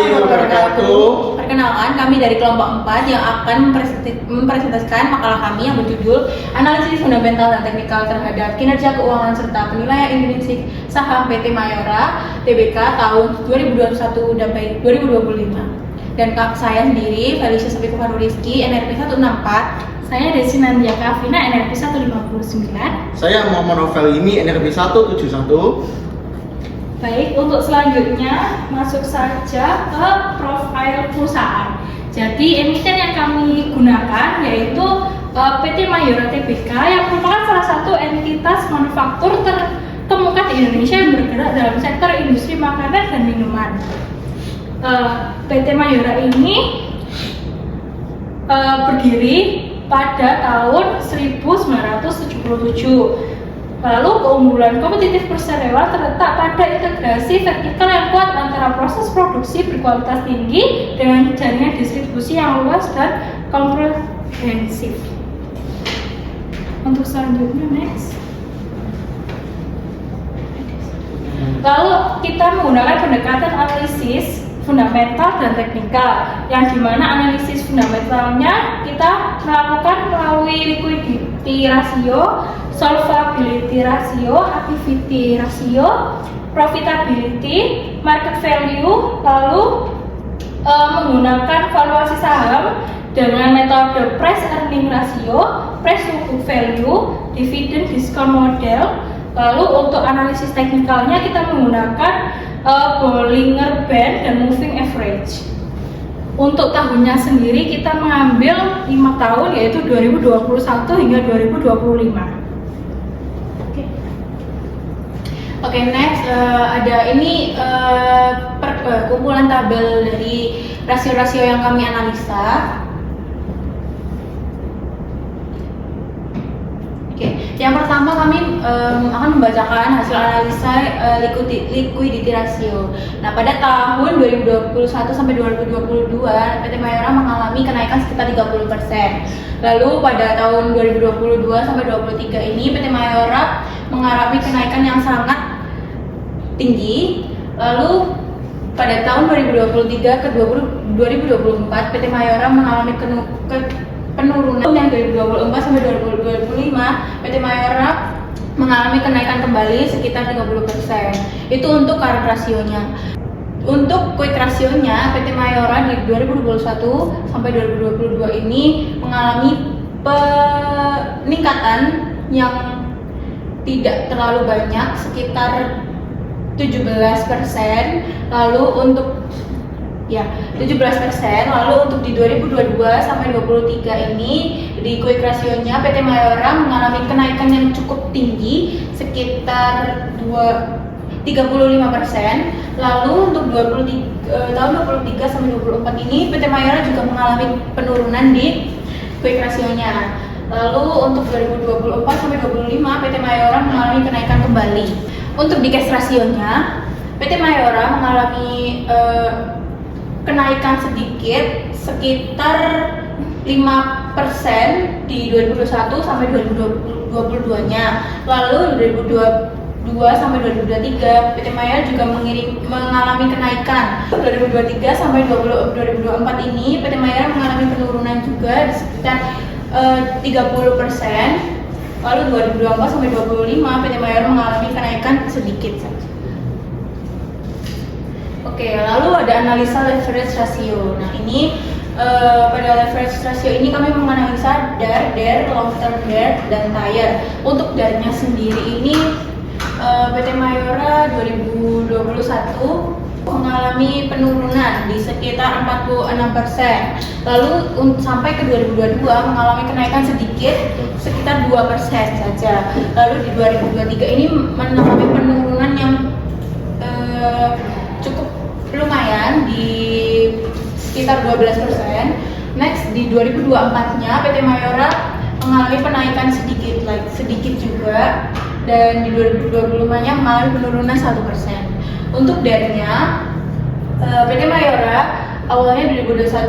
warahmatullahi wabarakatuh. Perkenalkan, kami dari kelompok 4 yang akan mempresentasikan makalah kami yang berjudul Analisis Fundamental dan Teknikal terhadap Kinerja Keuangan serta Penilaian Intrinsik Saham PT Mayora Tbk tahun 2021 sampai 2025. Dan saya sendiri, Felicia Safiku Rizky, NRP 164. Saya Desi Nandia Kavina, NRP 159. Saya Muhammad Novel ini NRP 171. Baik, untuk selanjutnya masuk saja ke profil perusahaan. Jadi emiten yang kami gunakan yaitu PT Mayora Tbk yang merupakan salah satu entitas manufaktur terkemuka di Indonesia yang bergerak dalam sektor industri makanan dan minuman. PT Mayora ini berdiri pada tahun 1977. Lalu keunggulan kompetitif Persero terletak pada integrasi vertikal yang kuat antara proses produksi berkualitas tinggi dengan jaringan distribusi yang luas dan komprehensif. Untuk selanjutnya, next. Lalu kita menggunakan pendekatan analisis fundamental dan teknikal, yang dimana analisis fundamentalnya kita melakukan melalui liquidity ratio, solvability ratio, activity ratio, profitability, market value, lalu menggunakan valuasi saham dengan metode price earning ratio, price to book value, dividend discount model. Lalu untuk analisis teknikalnya kita menggunakan Bollinger Band dan Moving Average. Untuk tahunnya sendiri kita mengambil 5 tahun yaitu 2021 hingga 2025. Oke, next ada ini kumpulan tabel dari rasio-rasio yang kami analisa. Yang pertama kami akan membacakan hasil analisa liquidity ratio. Nah, pada tahun 2021 sampai 2022 PT Mayora mengalami kenaikan sekitar 30%. Lalu pada tahun 2022 sampai 2023 ini PT Mayora mengalami kenaikan yang sangat tinggi. Lalu pada tahun 2023 ke 2024 PT Mayora mengalami penurunan yang 2024 sampai 2025 PT Mayora mengalami kenaikan kembali sekitar 30%. Itu untuk current rasionya. Untuk quick rasionya PT Mayora di 2021 sampai 2022 ini mengalami peningkatan yang tidak terlalu banyak, sekitar 17%. Lalu untuk 17%. Lalu untuk di 2022 sampai 2023 ini di quick rasionya PT Mayora mengalami kenaikan yang cukup tinggi sekitar 35%. Lalu untuk tahun 2023 sampai 2024 ini PT Mayora juga mengalami penurunan di quick rasionya. Lalu untuk 2024 sampai 2025 PT Mayora mengalami kenaikan kembali. Untuk di cash rasionya PT Mayora mengalami kenaikan sedikit sekitar 5% di 2021 sampai 2022 nya. Lalu 2022 sampai 2023 PT Mayora juga mengalami kenaikan. 2023 sampai 2024 ini PT Mayora mengalami penurunan juga di sekitar 30%. Lalu 2024 sampai 2025 PT Mayora mengalami kenaikan sedikit saja. Oke, lalu ada analisa leverage ratio. Nah, ini pada leverage ratio ini kami menganalisa DAR, long term DAR, dan TIRE. Untuk DAR-nya sendiri ini PT Mayora 2021 mengalami penurunan di sekitar 46%. Lalu sampai ke 2022 mengalami kenaikan sedikit sekitar 2% saja. Lalu di 2023 ini mengalami penurunan yang cukup lumayan di sekitar 12%. Next di 2024-nya PT Mayora mengalami penaikan sedikit juga, dan di 2025-nya mengalami penurunan 1%. Untuk DAR-nya PT Mayora awalnya 2021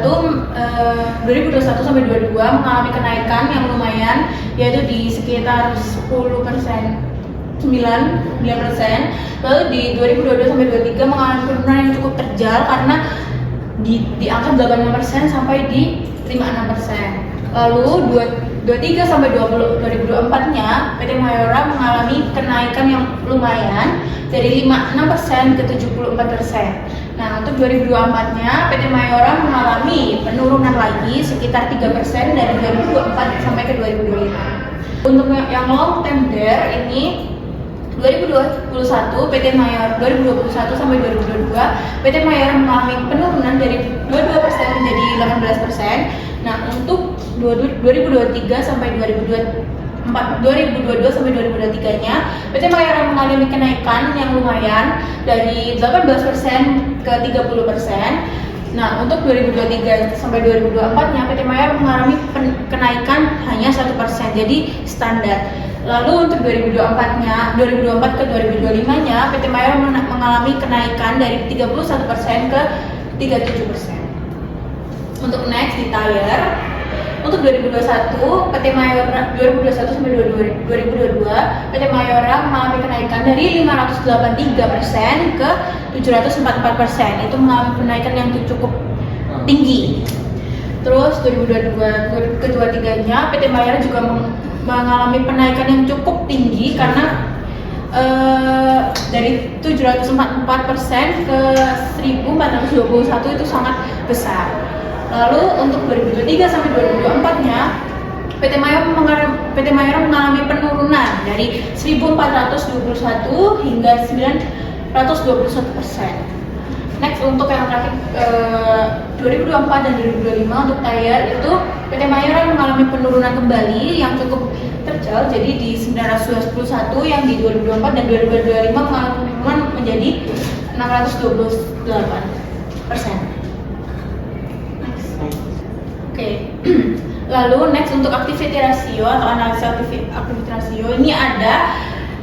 sampai 2022 mengalami kenaikan yang lumayan, yaitu di sekitar 10%. 9%. Lalu di 2022 sampai 2023 mengalami penurunan yang cukup terjal karena di angka 86% sampai di 56%. Lalu 23 sampai 2024-nya PT Mayora mengalami kenaikan yang lumayan dari 56% ke 74%. Nah, untuk 2024-nya PT Mayora mengalami penurunan lagi sekitar 3% dari 2024 sampai ke 2025. Untuk yang long term debt ini 2021 PT Mayora 2021 sampai 2022 PT Mayora mengalami penurunan dari 22% menjadi 18%. Nah, untuk 2023 sampai 2022 sampai 2023-nya PT Mayora mengalami kenaikan yang lumayan dari 18% ke 30%. Nah, untuk 2023 sampai 2024-nya PT Mayora mengalami kenaikan hanya 1%, jadi standar. Lalu untuk 2024 ke 2025-nya PT Mayora mengalami kenaikan dari 31% ke 37%. Untuk next di tire, untuk 2021 PT Mayora 2021 sampai 2022 PT Mayora mengalami kenaikan dari 583% ke 744%. Itu mengalami kenaikan yang cukup tinggi. Terus 2022 kedua-tiganya PT Mayora juga mengalami penaikan yang cukup tinggi karena dari 744% ke 1421 itu sangat besar. Lalu untuk 2023 sampai 2024-nya PT Mayora mengalami penurunan dari 1421 hingga 921%. Next, untuk yang terakhir 2024 dan 2025 untuk tire itu PT Mayora mengalami penurunan kembali yang cukup terjal, jadi di 921 yang di 2024 dan 2025 mengalami penurunan menjadi 628%. Oke. Lalu next untuk activity ratio atau analisis activity ratio ini ada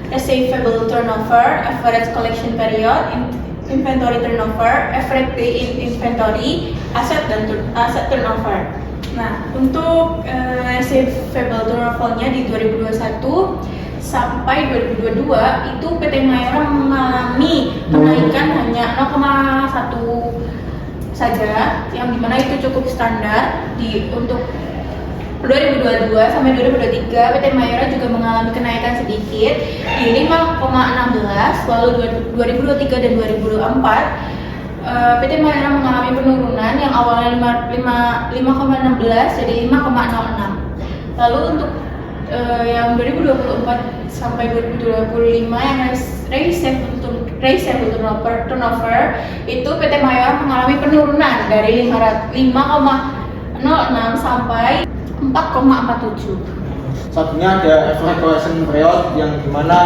receivable turnover, average collection period, inventory turnover, average day in inventory, asset turnover. Nah, untuk receivable turnover-nya di 2021 sampai 2022 itu PT Mayora mengalami kenaikan hanya 0,1 saja, yang dimana itu cukup standar. Untuk 2022 sampai 2023 PT Mayora juga mengalami kenaikan sedikit di 5,16. Lalu 2023 dan 2024 PT Mayora mengalami penurunan yang awalnya 5,16 jadi 5,06. Lalu untuk yang 2024 sampai 2025 yang receivable turnover itu PT Mayora mengalami penurunan dari 5,06 sampai 4,47. Satunya ada average collection period yang dimana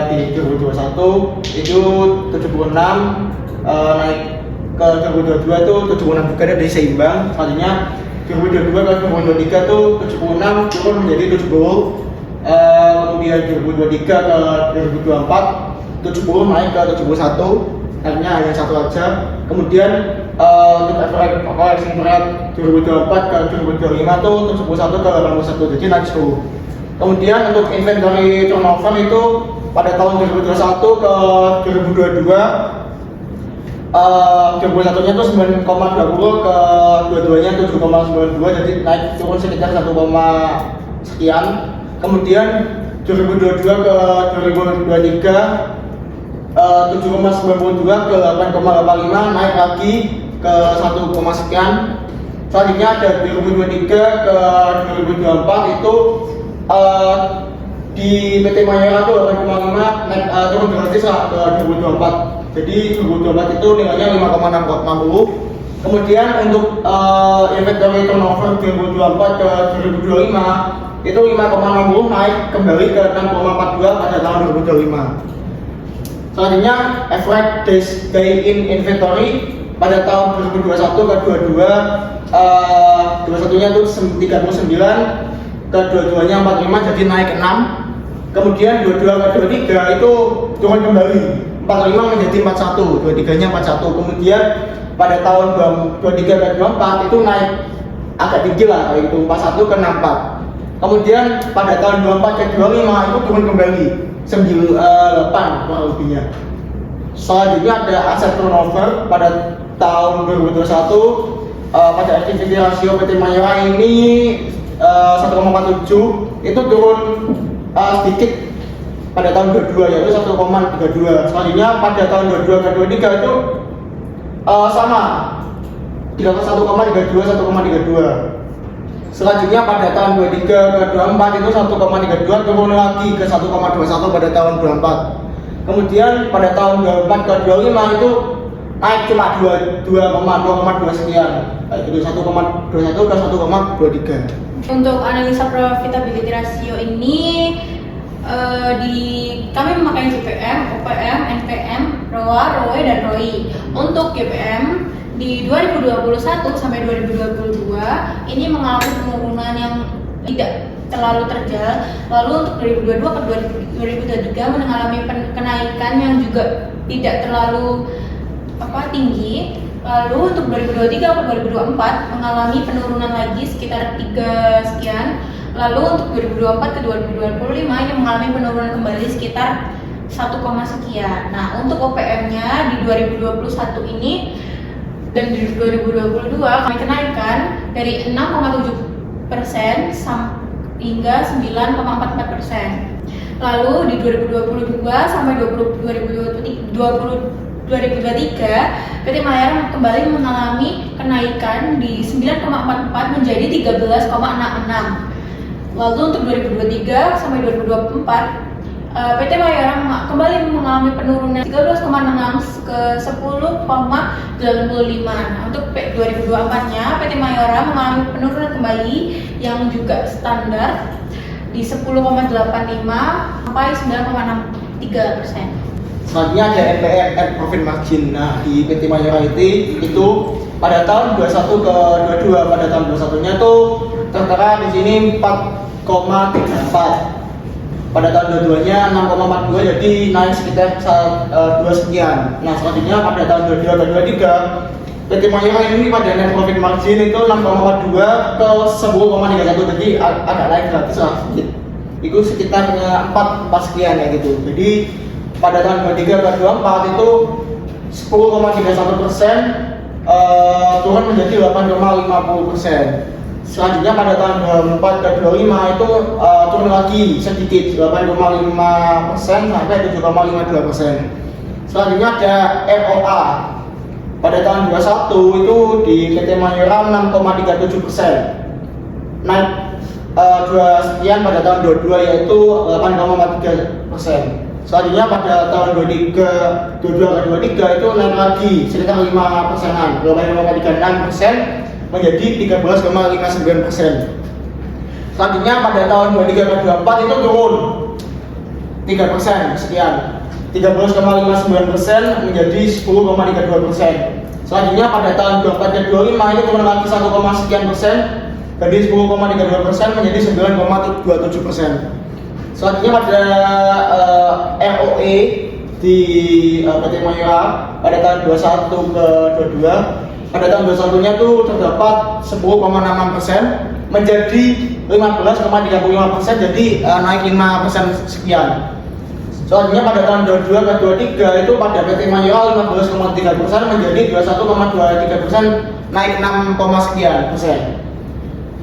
di 2021 itu 76, naik ke 2022 itu 76 juga dari seimbang. Selanjutnya 2022 ke 2023 itu 76 turun menjadi 70. Kemudian 2023 ke 2024 70 naik ke 71, artinya hanya satu aja. Kemudian untuk average collection period 2024 ke 2025 itu 71 ke 81, jadi naik 10. Kemudian untuk inventory turnover itu pada tahun 2021 ke 2022 2021 nya itu 9,20 ke 22-nya 7,92, jadi naik turun sekitar 1, sekian. Kemudian 2022 ke 2023 7,92 ke 8,85, naik lagi ke 1, sekian. Selanjutnya ada 2023 ke 2024 itu di PT Mayora itu 8,5 naik turun gratis ke 2024. Jadi 2024 itu nilainya 5,60. Kemudian untuk inventory turnover 2024 ke 2025 itu 5,60 naik kembali ke 6,42 pada tahun 2025. Selanjutnya average day in inventory pada tahun 2021 ke 21 nya itu 39, ke 22 nya 45, jadi naik 6. Kemudian 22 ke 23 itu turun kembali 45 menjadi 41, 23 nya 41. Kemudian pada tahun 23 ke 24 itu naik agak tinggi lah, yaitu 41 ke 64. Kemudian pada tahun 24 ke 25 itu turun kembali 98 kurang lebihnya. Selanjutnya ada aset turnover pada tahun 2021. Pada activity rasio PT Mayora ini 1,47, itu turun sedikit pada tahun 22 yaitu 1,32. Selanjutnya pada tahun 22 ke 23 itu sama 1,32 1,32. Selanjutnya pada tahun 23 ke 24 itu 1,32, turun lagi ke 1,21 pada tahun 24. Kemudian pada tahun 24 ke 25 itu naik cuma 2,2 sekian, itu 1,21 ke 1,23. Untuk analisa profitability rasio ini kami memakai GPM, OPM, NPM, ROA, ROE, dan ROI. Untuk GPM di 2021 sampai 2022 ini mengalami penurunan yang tidak terlalu terjal. Lalu untuk 2022 ke 2023 mengalami kenaikan yang juga tidak terlalu tinggi. Lalu untuk 2023 ke 2024 mengalami penurunan lagi sekitar 3 sekian. Lalu untuk 2024 ke 2025 ini mengalami penurunan kembali sekitar 1, sekian. Nah, untuk OPM-nya di 2021 ini dan di 2022 kami kenaikan dari 6,7% hingga 9,44%. Lalu di 2022 sampai 2023 PT Mayora kembali mengalami kenaikan di 9,44 menjadi 13,66. Lalu untuk 2023 sampai 2024 PT Mayora kembali mengalami penurunan 13,6 ke 10,85. Nah, untuk 2024-nya PT Mayora mengalami penurunan kembali yang juga standar di 10,85 sampai 9,63%. Selanjutnya ada NPM, Net Profit Margin. Nah, di PT Mayora itu pada tahun 21 ke 22, pada tahun 21-nya tuh tertera di sini 4,34. Pada tahun 22-nya 6,42, jadi naik sekitar 2 sekian. Nah, selanjutnya pada tahun 22 ke 23 PT Mayora ini pada net profit margin itu 6,42 ke 10,31, jadi agak naik gratis lah sedikit. Itu sekitar 4 sekian ya gitu. Jadi pada tahun 23 ke 24 itu 10,31% turun menjadi 8,50%. Selanjutnya pada tahun 24 ke 25 itu turun lagi sedikit 8,5% sampai 7,52%. Selanjutnya ada ROA. Pada tahun 21 itu di PT Mayora 6,37%. Naik 2 sekian pada tahun 22 yaitu 8,43%. Selanjutnya pada tahun 22 ke 23 itu naik lagi sekitar 5%-an, 5,36% menjadi 13,59%. Selanjutnya pada tahun 23 ke 24 itu turun 3% sekian, 13,59% menjadi 10,32%. Selanjutnya pada tahun 24 ke 25 ini turun lagi 1, sekian persen dari 10,32% menjadi 9,27%. Selanjutnya pada ROE di PT Mayora pada tahun 21 ke 22. Pada tahun 21-nya tuh terdapat 10,66% menjadi 15,35%, jadi naik 5% sekian. Selanjutnya pada tahun 22 ke 23 itu pada PT Mayora 15,3% menjadi 21,23%, naik 6, sekian persen.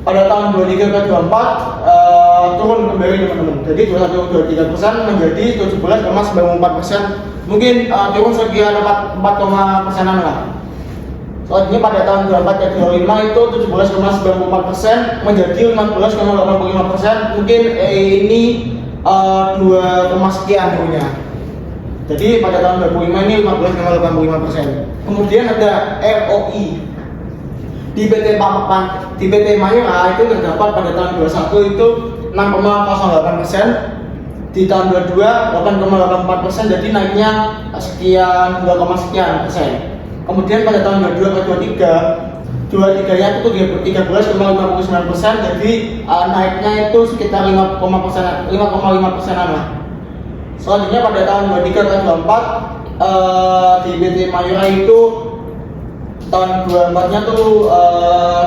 Pada tahun 23 ke 24 turun kembali teman-teman, jadi 21,23% menjadi 17,94%, mungkin turun sekian 4,persenan lah. Selanjutnya pada tahun 24 ke 25 itu 17,94% menjadi 15,85%, mungkin ini 2, sekian turunnya. Jadi pada tahun 2025 ini 15,85%. Kemudian ada ROI. Di PT Mayora itu terdapat pada tahun 21 itu 6,08%, di tahun 22 8,84%, jadi naiknya sekian 2, sekian persen. Kemudian pada tahun 22 ke 23-nya itu 13,59%, jadi naiknya itu sekitar 5,5%-an lah. Selanjutnya pada tahun 23 ke 24 di PT Mayora itu tahun 24-nya tuh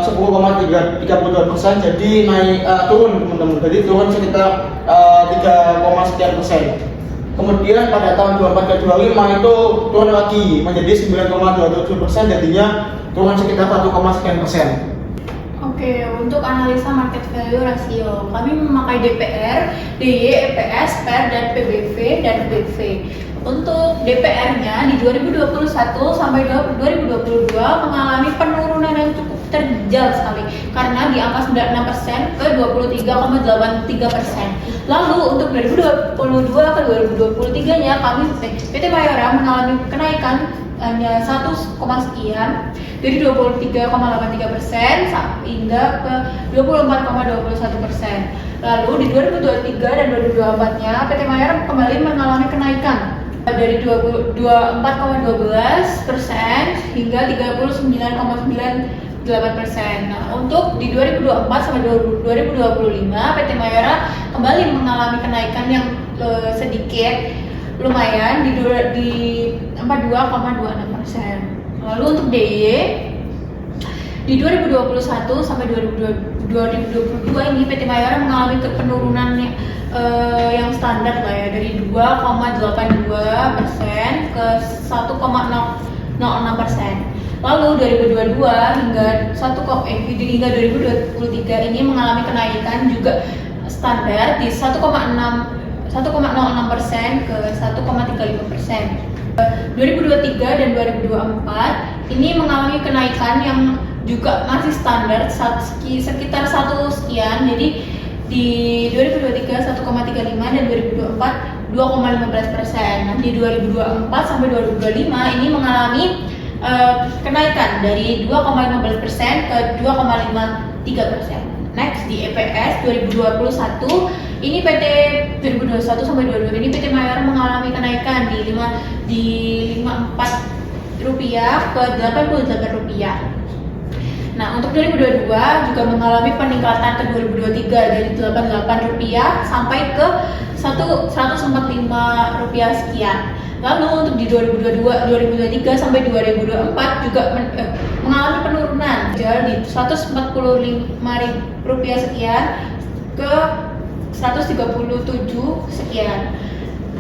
10,32%, jadi naik turun teman-teman, jadi turun sekitar 3, sekian persen. Kemudian pada tahun 24 ke 25 itu turun lagi menjadi 9,27%, jadinya turun sekitar 1,sekian%. Oke, untuk analisa market value rasio, kami memakai DPR, DY, EPS, PER, dan PBV dan BV. Untuk DPR-nya di 2021 sampai 2022 mengalami penurunan yang cukup terjal sekali karena di angka 96% ke 23,83%. Lalu untuk 2022 ke 2023-nya kami PT Mayora mengalami kenaikan hanya 1, sekian dari 23,83% hingga ke 24,21%. Lalu di 2023 dan 2024-nya PT Mayora kembali mengalami kenaikan dari 24,12% hingga 39,98%. Nah, untuk di 2024 sampai 2025 PT Mayora kembali mengalami kenaikan yang sedikit, lumayan di 42,26%. Lalu untuk DY di 2021 sampai 2022 ini PT Mayora mengalami penurunan yang standar lah ya, dari 2,82% ke 1,06%. Lalu 2022 hingga 2023 ini mengalami kenaikan juga standar di 1,06% ke 1,35%. 2023 dan 2024 ini mengalami kenaikan yang juga masih standar sekitar 1 sekian. Jadi di 2023 1,35 dan 2024 2,15%. Nah, di 2024 sampai 2025 ini mengalami kenaikan dari 2,15% ke 2,53%. Next di EPS 2021 ini PT 2021 sampai 2022 ini PT Mayora mengalami kenaikan di 54 rupiah ke 88 rupiah. Nah, untuk 2022 juga mengalami peningkatan ke 2023 dari 88 rupiah sampai ke 145 rupiah sekian. Lalu untuk di 2023 sampai 2024 juga mengalami penurunan dari 145 rupiah sekian ke 137 sekian.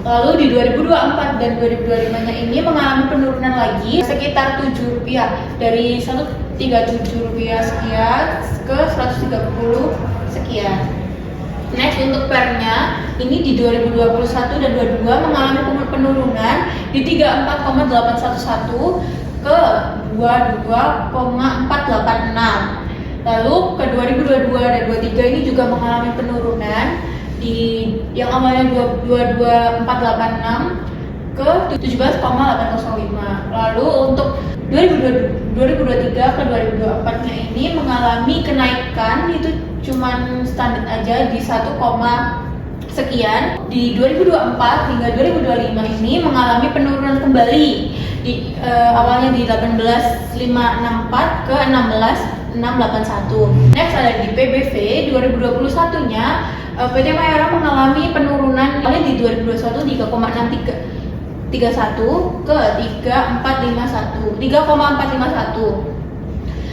Lalu di 2024 dan 2025-nya ini mengalami penurunan lagi sekitar 7 rupiah dari 137 rupiah sekian ke 130 sekian. Next untuk PER-nya ini di 2021 dan 2022 mengalami penurunan di 34,811 ke 22,486. Lalu ke 2022 dan 2023 ini juga mengalami penurunan di yang awalnya 22486 ke 17,805. Lalu untuk 2023 ke 2024-nya ini mengalami kenaikan itu cuman standar aja di 1, sekian. Di 2024 hingga 2025 ini mengalami penurunan kembali di awalnya di 18564 ke 16681. Next ada di PBV 2021-nya PT Mayora mengalami penurunan di 2021 3,631 ke 3,451.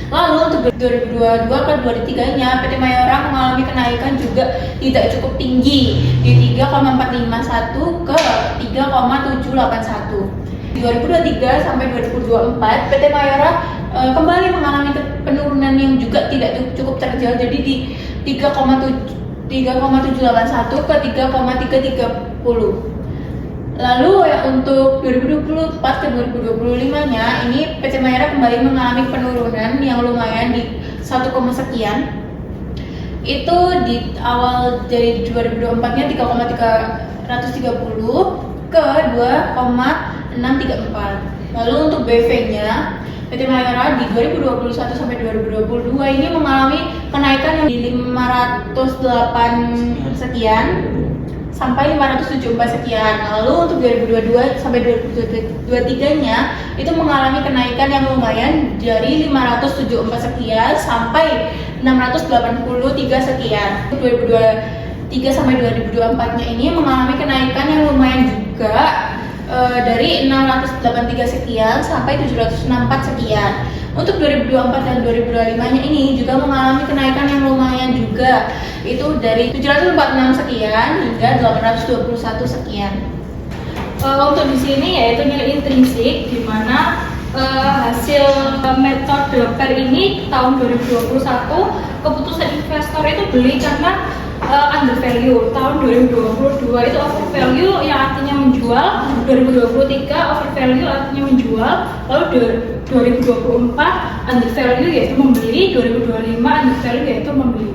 Lalu untuk 2022 ke 2023-nya PT Mayora mengalami kenaikan juga tidak cukup tinggi di 3,451 ke 3,781. Di 2023 sampai 2024 PT Mayora kembali mengalami penurunan yang juga tidak cukup terjal, jadi di 3,781 ke 3,330. Lalu untuk 2024 ke 2025-nya ini PT Mayora kembali mengalami penurunan yang lumayan di 1, sekian. Itu di awal dari 2024-nya 3,330 ke 2,634. Lalu untuk BV-nya PT Mayora di 2021 sampai 2022 ini mengalami kenaikan yang di 508 sekian sampai 574 sekian. Lalu untuk 2022 sampai 2023-nya itu mengalami kenaikan yang lumayan dari 574 sekian sampai 683 sekian. Untuk 2023 sampai 2024-nya ini mengalami kenaikan yang lumayan juga dari 683 sekian sampai 764 sekian. Untuk 2024 dan 2025-nya ini juga mengalami kenaikan yang lumayan juga, itu dari 746 sekian hingga 821 sekian. Untuk di sini yaitu nilai intrinsik, di mana hasil metode PER ini tahun 2021 keputusan investor itu beli karena under value. Tahun 2022 itu over value yang artinya menjual, 2023 over value artinya menjual, lalu 2024 under value yaitu membeli, 2025 under value yaitu membeli.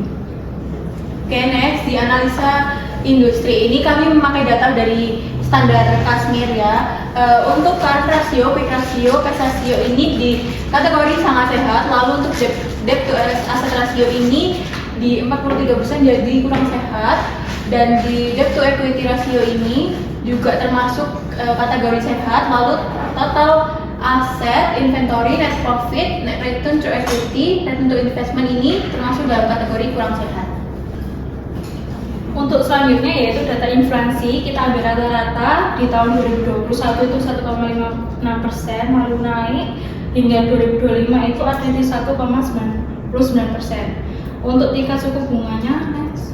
Oke, next di analisa industri ini kami memakai data dari standar Kashmir ya. Untuk current ratio, quick ratio, cash ratio ini di kategori sangat sehat. Lalu untuk debt to asset ratio ini di 43% jadi kurang sehat, dan di debt to equity ratio ini juga termasuk kategori sehat. Lalu total aset, inventory, net profit, net return to equity, return to investment ini termasuk dalam kategori kurang sehat. Untuk selanjutnya yaitu data inflasi, kita ambil rata-rata di tahun 2021 itu 1,56%, lalu naik hingga 2025 itu ada di 1,99%. Untuk tingkat suku bunganya, next.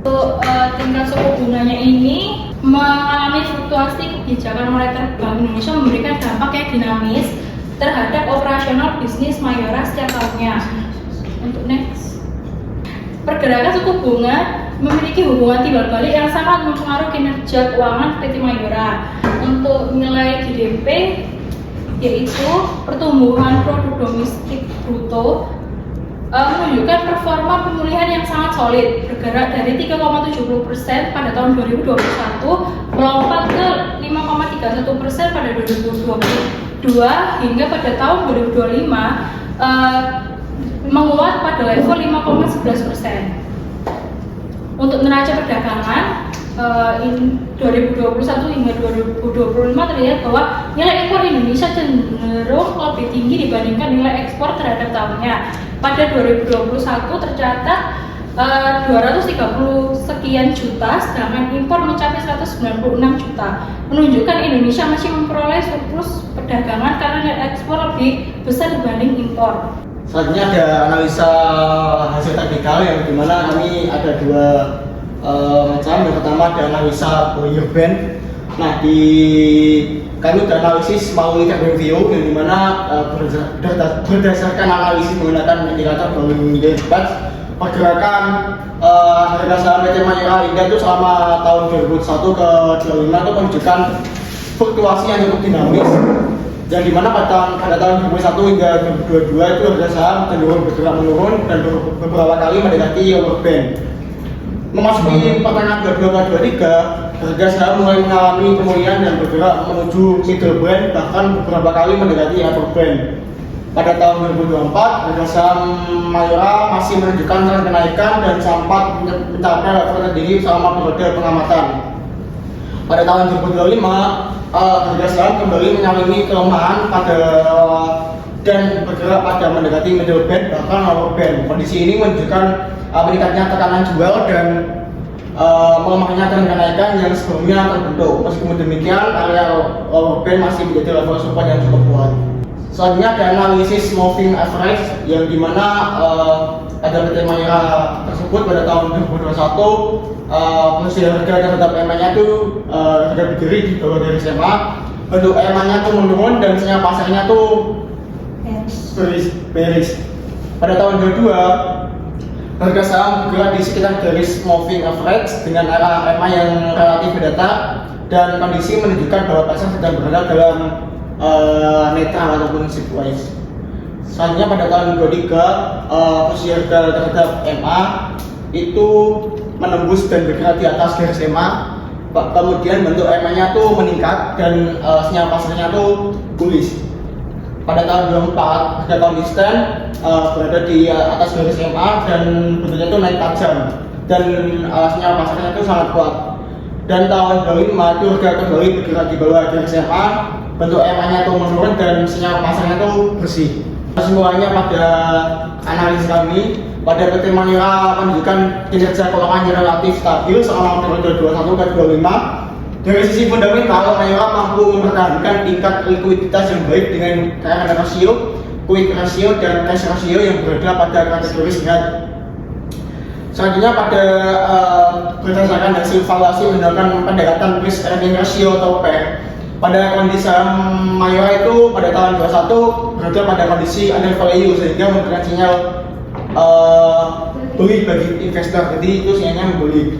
Untuk tingkat suku bunganya ini mengalami fluktuasi kebijakan moneter Bank Indonesia, memberikan dampak yang dinamis terhadap operasional bisnis Mayora setiap tahunnya. Untuk next, pergerakan suku bunga memiliki hubungan timbal balik yang sangat mempengaruhi kinerja keuangan PT Mayora. Untuk nilai GDP yaitu pertumbuhan produk domestik bruto menunjukkan performa pemulihan yang sangat solid, bergerak dari 3,70% pada tahun 2021 melompat ke 5,31% pada 2022 hingga pada tahun 2025 menguat pada level 5,11%. Untuk neraca perdagangan 2021 hingga 2025 terlihat bahwa nilai ekspor Indonesia cenderung lebih tinggi dibandingkan nilai ekspor terhadap tahunnya. Pada 2021 tercatat 230 sekian juta, sedangkan impor mencapai 196 juta, menunjukkan Indonesia masih memperoleh surplus perdagangan karena nilai ekspor lebih besar dibanding impor. Selanjutnya ada analisa hasil teknikal yang dimana kami ada dua macam. Yang pertama ada analisa Bollinger Band. Nah, kami sudah analisis melalui technical review yang dimana berdasarkan analisis menggunakan indikator Bollinger Band, pergerakan harga saham PT Mayora Indah itu selama tahun 2021 ke 2025 itu menunjukkan fluktuasi yang cukup dinamis, yang dimana pada tahun 2021 hingga 2022 itu harga saham cenderung bergerak menurun dan beberapa kali mendekati overband. Memasuki pertengahan 2023, harga saham mulai mengalami pemulihan dan bergerak menuju middle band, bahkan beberapa kali mendekati upper band. Pada tahun 2024, harga saham Mayora masih menunjukkan tren kenaikan dan sempat mencapai level tertinggi selama periode pengamatan. Pada tahun 2025, harga saham kembali mengalami kelemahan dan bergerak pada mendekati middle band bahkan lower band. Kondisi ini menunjukkan meningkatnya tekanan jual dan melemahnya tren kenaikan yang sebelumnya terbentuk. Meskipun demikian, area lower band masih menjadi level support yang cukup kuat. Selanjutnya ada analisis moving average yang dimana pada PT Mayora tersebut pada tahun 2021 posisi harga terhadap EMA-nya itu harga berdiri di bawah dari SMA. Bentuk EMA-nya itu menurun dan sinyal pasarnya itu bearish. Pada tahun 2022 harga saham bergerak di sekitar garis moving average dengan arah EMA yang relatif berdata dan kondisi menunjukkan bahwa pasar sedang berada dalam netral ataupun sideways. Selanjutnya pada tahun 2023 posisi harga terhadap MA itu menembus dan bergerak di atas garis EMA. Kemudian bentuk EMA-nya tuh meningkat dan sinyal pasarnya tuh bullish. Pada tahun 2024 harga konsisten berada di atas garis EMA dan bentuknya tuh naik tajam dan sinyal pasarnya tuh sangat kuat. Dan tahun 2025 itu harga kembali bergerak di bawah garis EMA, bentuk EMA-nya tuh menurun dan sinyal pasarnya tuh bersih. Kesimpulannya pada analisis kami, pada PT Mayora menunjukkan kinerja keuangan yang relatif stabil selama periode 21 ke 25. Dari sisi fundamental, Mayora mampu mempertahankan tingkat likuiditas yang baik dengan current ratio, quick ratio, dan cash ratio yang berada pada kategori sehat. Selanjutnya pada berdasarkan hasil evaluasi menggunakan pendekatan risk earning ratio atau PER. Pada kondisi saham Mayora itu pada tahun 21 berada pada kondisi under value sehingga memberikan sinyal beli bagi investor, jadi itu sinyalnya membeli.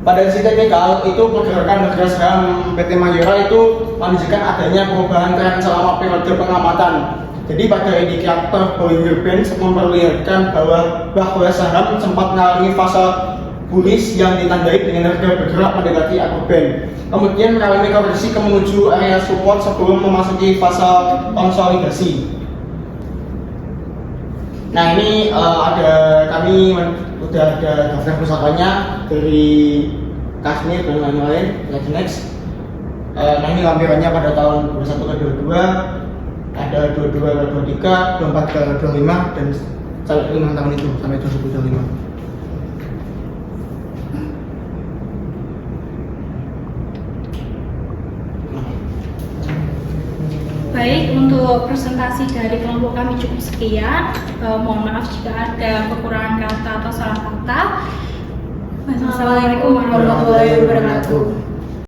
Pada sisi teknikal itu pergerakan harga saham PT Mayora itu menunjukkan adanya perubahan tren selama periode pengamatan. Jadi pada indikator Bollinger Bands memperlihatkan bahwa saham sempat mengalami fase bullish yang ditandai dengan harga bergerak mendekati upper band. Kemudian mengalami koreksi menuju area support sebelum memasuki fase konsolidasi. Nah ini kami udah ada daftar pusakanya dari Kashmir dan lain-lain. Next. Nah ini lampirannya pada tahun 21 ke 22, ada 22 ke 23, 24 ke 25 dan sampai 5 tahun itu sampai 2025. Baik, untuk presentasi dari kelompok kami cukup sekian. Mohon maaf jika ada kekurangan kata atau salah kata. Wassalamualaikum warahmatullahi wabarakatuh.